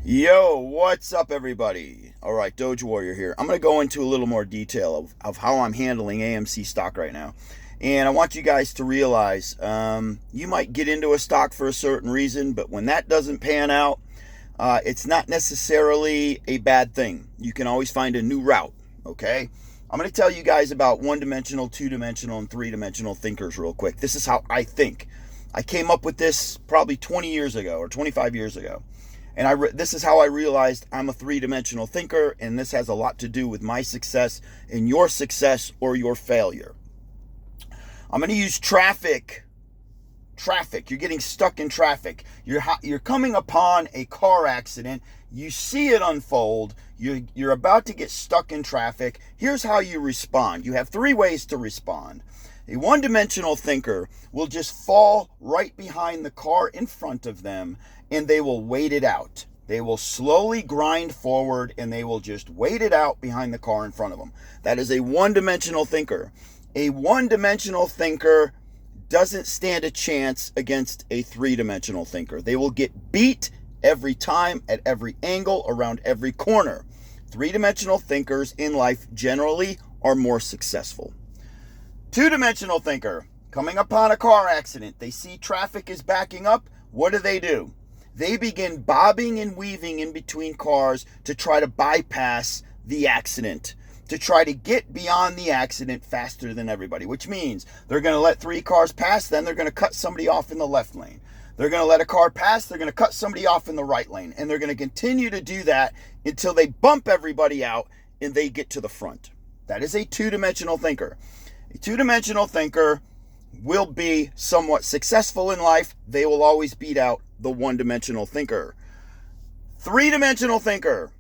Yo, what's up, everybody? All right, DogeWARRIOR here. I'm going to go into a little more detail of how I'm handling AMC stock right now. And I want you guys to realize you might get into a stock for a certain reason, but when that doesn't pan out, it's not necessarily a bad thing. You can always find a new route, okay? I'm going to tell you guys about one-dimensional, two-dimensional, and three-dimensional thinkers real quick. This is how I think. I came up with this probably 20 years ago or 25 years ago. And this is how I realized I'm a three-dimensional thinker, and this has a lot to do with my success and your success or your failure. I'm going to use traffic. You're getting stuck in traffic. You're coming upon a car accident. You see it unfold. You're about to get stuck in traffic. Here's how you respond. You have three ways to respond. A one-dimensional thinker will just fall right behind the car in front of them, and they will wait it out. They will slowly grind forward, and they will just wait it out behind the car in front of them. That is a one-dimensional thinker. A one-dimensional thinker doesn't stand a chance against a three-dimensional thinker. They will get beat every time, at every angle, around every corner. Three-dimensional thinkers in life generally are more successful. Two-dimensional thinker, coming upon a car accident. They see traffic is backing up. What do? They begin bobbing and weaving in between cars to try to bypass the accident, to try to get beyond the accident faster than everybody, which means they're going to let three cars pass, then they're going to cut somebody off in the left lane. They're going to let a car pass, they're going to cut somebody off in the right lane, and they're going to continue to do that until they bump everybody out and they get to the front. That is a two-dimensional thinker. A two-dimensional thinker will be somewhat successful in life. They will always beat out the one-dimensional thinker. Three-dimensional thinker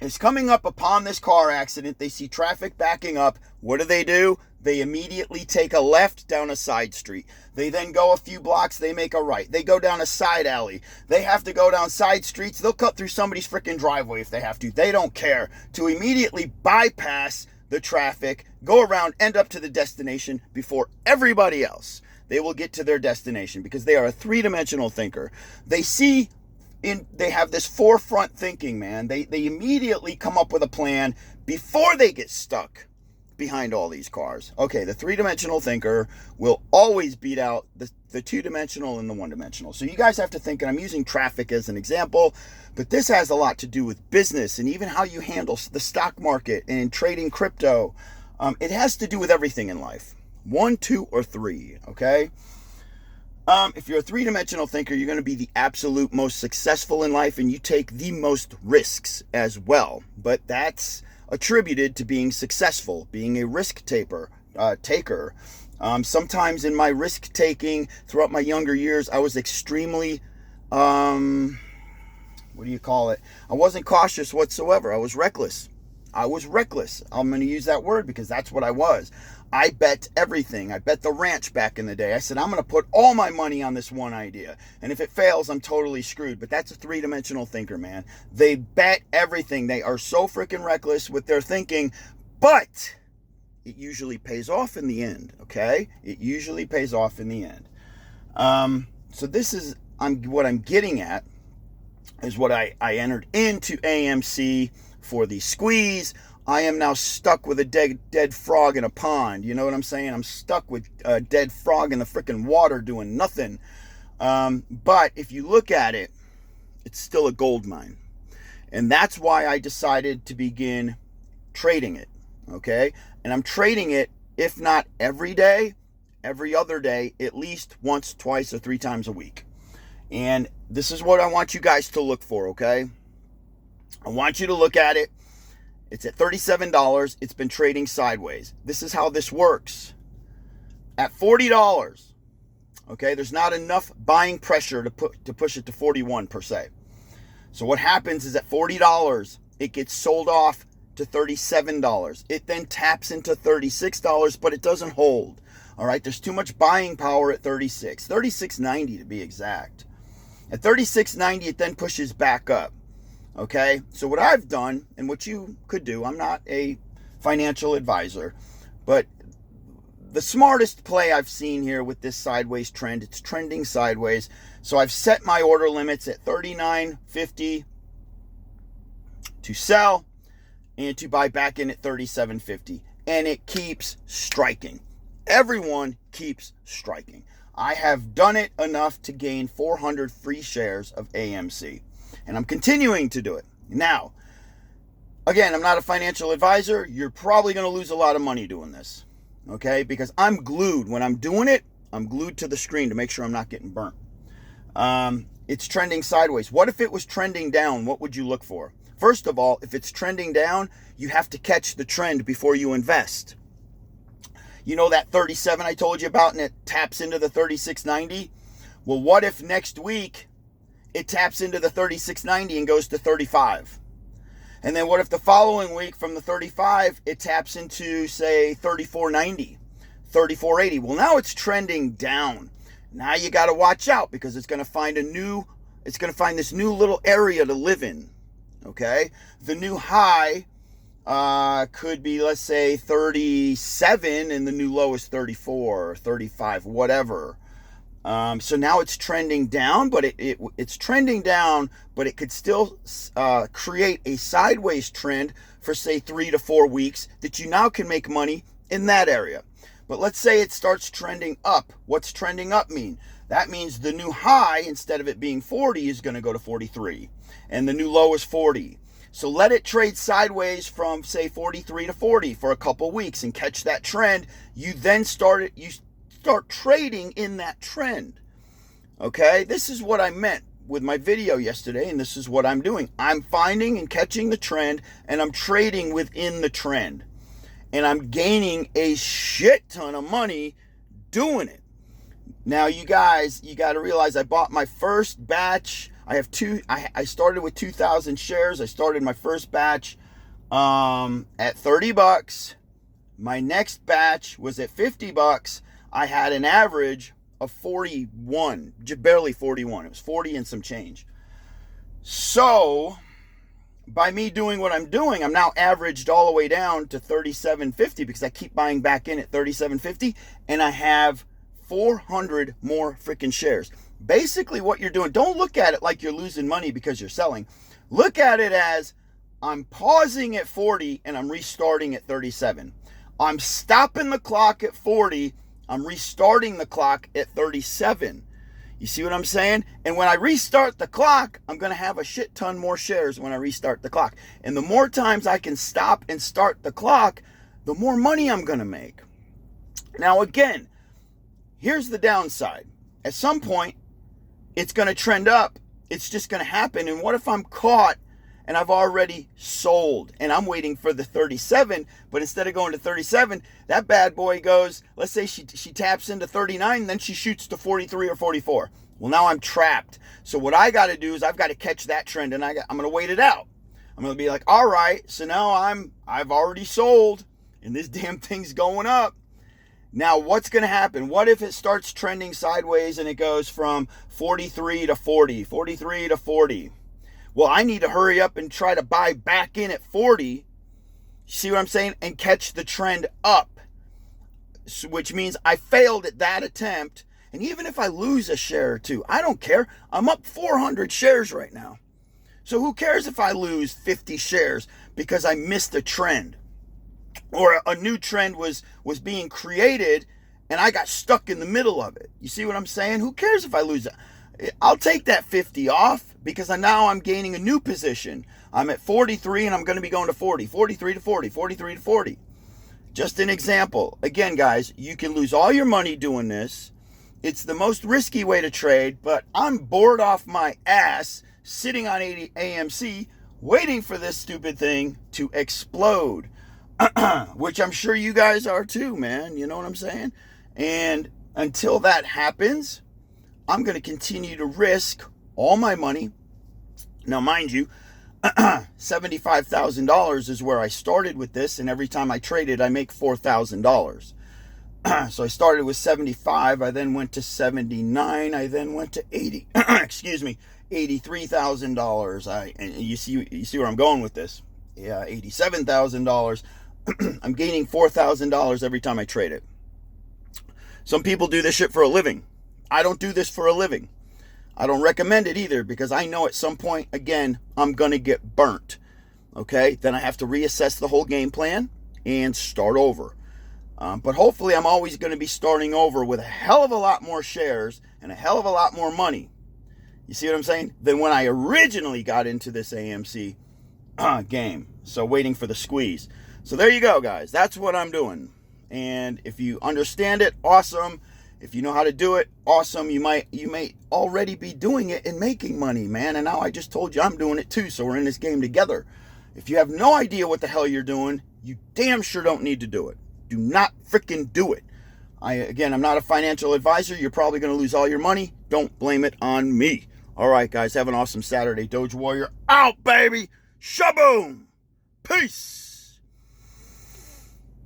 is coming up upon this car accident. They see traffic backing up. What do? They immediately take a left down a side street. They then go a few blocks. They make a right. They go down a side alley. They have to go down side streets. They'll cut through somebody's freaking driveway if they have to. They don't care. To immediately bypass the traffic, go around, end up to the destination before everybody else. They will get to their destination because they are a three-dimensional thinker. They have this forefront thinking, man. They immediately come up with a plan before they get stuck behind all these cars. Okay, the three-dimensional thinker will always beat out the two-dimensional and the one-dimensional. So you guys have to think, and I'm using traffic as an example, but this has a lot to do with business and even how you handle the stock market and trading crypto. It has to do with everything in life. 1, 2, or 3, okay? If you're a three-dimensional thinker, you're going to be the absolute most successful in life, and you take the most risks as well. But that's attributed to being successful, being a risk taker. Sometimes in my risk taking throughout my younger years, I was extremely, I wasn't cautious whatsoever. I was reckless. I'm going to use that word because that's what I was. I bet everything. I bet the ranch back in the day. I said, I'm going to put all my money on this one idea. And if it fails, I'm totally screwed. But that's a three-dimensional thinker, man. They bet everything. They are so freaking reckless with their thinking. But it usually pays off in the end, okay? It usually pays off in the end. So this is what I'm getting at is what I entered into AMC for the squeeze. I am now stuck with a dead frog in a pond. You know what I'm saying? I'm stuck with a dead frog in the freaking water doing nothing. But if you look at it, it's still a gold mine. And that's why I decided to begin trading it, okay? And I'm trading it, if not every day, every other day, at least once, twice, or 3 times a week. And this is what I want you guys to look for, okay? I want you to look at it. It's at $37. It's been trading sideways. This is how this works. At $40, okay, there's not enough buying pressure to push it to 41 per se. So what happens is at $40, it gets sold off to $37. It then taps into $36, but it doesn't hold. All right, there's too much buying power at $36.90 to be exact. At $36.90, it then pushes back up. Okay, so what I've done and what you could do, I'm not a financial advisor, but the smartest play I've seen here with this sideways trend, it's trending sideways. So I've set my order limits at $39.50 to sell, and to buy back in at 37.50. And it keeps striking. Everyone keeps striking. I have done it enough to gain 400 free shares of AMC. And I'm continuing to do it. Now, again, I'm not a financial advisor. You're probably going to lose a lot of money doing this. Okay? Because I'm glued. When I'm doing it, I'm glued to the screen to make sure I'm not getting burnt. It's trending sideways. What if it was trending down? What would you look for? First of all, if it's trending down, you have to catch the trend before you invest. You know that 37 I told you about, and it taps into the 36.90? Well, what if next week it taps into the 36.90 and goes to 35? And then what if the following week from the 35 it taps into, say, 34.90, 34.80? Well, now it's trending down. Now you got to watch out, because it's going to find this new little area to live in. Okay? The new high could be, let's say, 37, and the new low is 34 or 35, whatever. So now it's trending down, but it's trending down, but it could still create a sideways trend for, say, 3 to 4 weeks that you now can make money in that area. But let's say it starts trending up. What's trending up mean? That means the new high, instead of it being 40, is going to go to 43. And the new low is 40. So let it trade sideways from, say, 43 to 40 for a couple weeks and catch that trend. You then start trading in that trend. Okay? This is what I meant with my video yesterday, and this is what I'm doing. I'm finding and catching the trend, and I'm trading within the trend. And I'm gaining a shit ton of money doing it. Now, you guys, you got to realize I bought my first batch. I started with 2,000 shares. I started my first batch at $30. My next batch was at $50. I had an average of 41, barely 41. It was 40 and some change. So, by me doing what I'm doing, I'm now averaged all the way down to 37.50, because I keep buying back in at 37.50, and I have 400 more freaking shares. Basically what you're doing, don't look at it like you're losing money because you're selling. Look at it as I'm pausing at 40 and I'm restarting at 37. I'm stopping the clock at 40, I'm restarting the clock at 37. You see what I'm saying? And when I restart the clock, I'm going to have a shit ton more shares when I restart the clock. And the more times I can stop and start the clock, the more money I'm going to make. Now, again, here's the downside. At some point, it's going to trend up. It's just going to happen. And what if I'm caught and I've already sold and I'm waiting for the 37, but instead of going to 37, that bad boy goes, let's say she taps into 39, then she shoots to 43 or 44. Well, now I'm trapped. So what I got to do is I've got to catch that trend, and I'm going to wait it out. I'm going to be like, all right, so now I've already sold and this damn thing's going up. Now, what's going to happen? What if it starts trending sideways and it goes from 43 to 40, 43 to 40? Well, I need to hurry up and try to buy back in at 40. See what I'm saying? And catch the trend up, which means I failed at that attempt. And even if I lose a share or two, I don't care. I'm up 400 shares right now. So who cares if I lose 50 shares because I missed a trend? Or a new trend was being created and I got stuck in the middle of it. You see what I'm saying? Who cares if I lose it? I'll take that 50 off, because now I'm gaining a new position. I'm at 43 and I'm going to be going to 40, 43 to 40, 43 to 40. Just an example. Again, guys, you can lose all your money doing this. It's the most risky way to trade, but I'm bored off my ass sitting on 80 AMC waiting for this stupid thing to explode. Which I'm sure you guys are too, man. You know what I'm saying? And until that happens, I'm going to continue to risk all my money. Now, mind you, $75,000 is where I started with this, and every time I traded, I make $4,000. So I started with 75, I then went to 79, I then went to 80. Excuse me, $83,000. And you see where I'm going with this? Yeah, $87,000. I'm gaining $4,000 every time I trade it. Some people do this shit for a living. I don't do this for a living. I don't recommend it either, because I know at some point, again, I'm going to get burnt. okay, then I have to reassess the whole game plan and start over. But hopefully I'm always going to be starting over with a hell of a lot more shares and a hell of a lot more money. You see what I'm saying? Than when I originally got into this AMC game. So waiting for the squeeze. So there you go, guys. That's what I'm doing. And if you understand it, awesome. If you know how to do it, awesome. You may already be doing it and making money, man. And now I just told you I'm doing it too. So we're in this game together. If you have no idea what the hell you're doing, you damn sure don't need to do it. Do not freaking do it. I'm not a financial advisor. You're probably going to lose all your money. Don't blame it on me. All right, guys. Have an awesome Saturday. Doge Warrior out, baby. Shaboom. Peace.